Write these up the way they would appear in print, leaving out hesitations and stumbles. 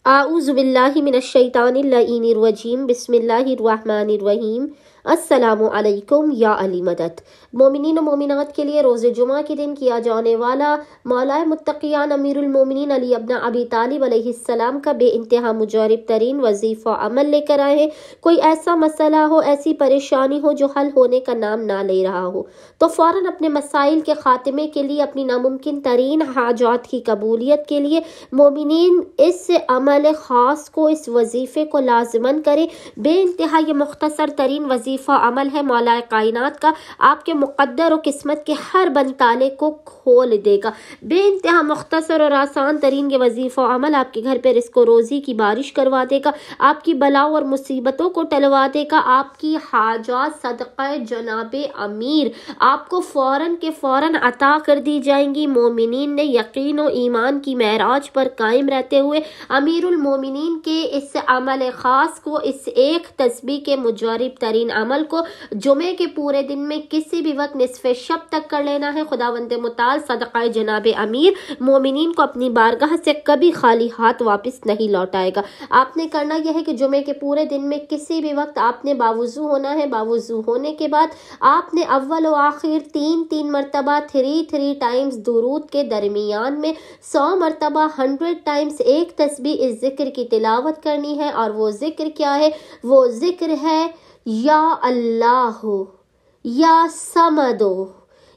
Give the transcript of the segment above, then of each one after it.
اعوذ باللہ من الشیطان اللعین الرجیم بسم اللہ الرحمن الرحیم السلام علیکم یا علی مدد۔ مومنین و مومنات کے لیے روز جمعہ کے دن کیا جانے والا مولا متقیان امیر المومنین علی ابن ابی طالب علیہ السلام کا بے انتہا مجرب ترین وظیفہ عمل لے کر آئے ہیں۔ کوئی ایسا مسئلہ ہو، ایسی پریشانی ہو جو حل ہونے کا نام نہ لے رہا ہو تو فوراً اپنے مسائل کے خاتمے کے لیے، اپنی ناممکن ترین حاجات کی قبولیت کے لیے مومنین اس عمل خاص کو، اس وظیفے کو لازماً کرے۔ بے انتہا یہ مختصر ترین وظیفہ عمل ہے، مولا کائنات کا آپ کے مقدر و قسمت کے ہر بند تالے کو کھول دے گا۔ بے انتہا مختصر اور آسان ترین یہ وظیفہ عمل آپ کے گھر پہ رزق و روزی کی بارش کروا دے گا، آپ کی بلاؤں اور مصیبتوں کو ٹلوا دے گا، آپ کی حاجات صدقہ جناب امیر آپ کو فوراً کے فوراً عطا کر دی جائیں گی۔ مومنین نے یقین و ایمان کی معراج پر قائم رہتے ہوئے امیر المومنین کے اس عمل خاص کو، اس ایک تسبیح کے مجرب ترین عمل کو جمعے کے پورے دن میں کسی بھی وقت نصف شب تک کر لینا ہے۔ خداوند متعال صدقہ جناب امیر مومنین کو اپنی بارگاہ سے کبھی خالی ہاتھ واپس نہیں لوٹائے گا۔ آپ نے کرنا یہ ہے کہ جمعے کے پورے دن میں کسی بھی وقت آپ نے باوضو ہونا ہے۔ باوضو ہونے کے بعد آپ نے اول و آخر 3 مرتبہ 3 ٹائمز درود کے درمیان میں 100 مرتبہ 100 ٹائمز ایک تسبیح اس ذکر کی تلاوت کرنی ہے۔ اور وہ ذکر کیا ہے؟ وہ ذکر ہے یا اللہ، یا سمدو،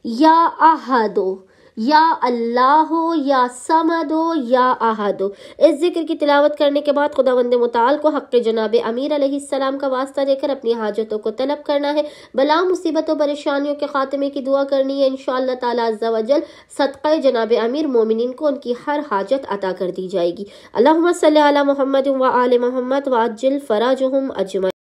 یا احدو، یا اللہ، یا سمدو، یا احدو۔ اس ذکر کی تلاوت کرنے کے بعد خداوند متعال کو حق جناب امیر علیہ السلام کا واسطہ دے کر اپنی حاجتوں کو طلب کرنا ہے، بلا مصیبتوں پریشانیوں کے خاتمے کی دعا کرنی ہے۔ انشاءاللہ تعالی عز و جل صدقہ جناب امیر مومنین کو ان کی ہر حاجت عطا کر دی جائے گی۔ اللہم صلی علی محمد و آل محمد وعجل فرجہم اجمعین۔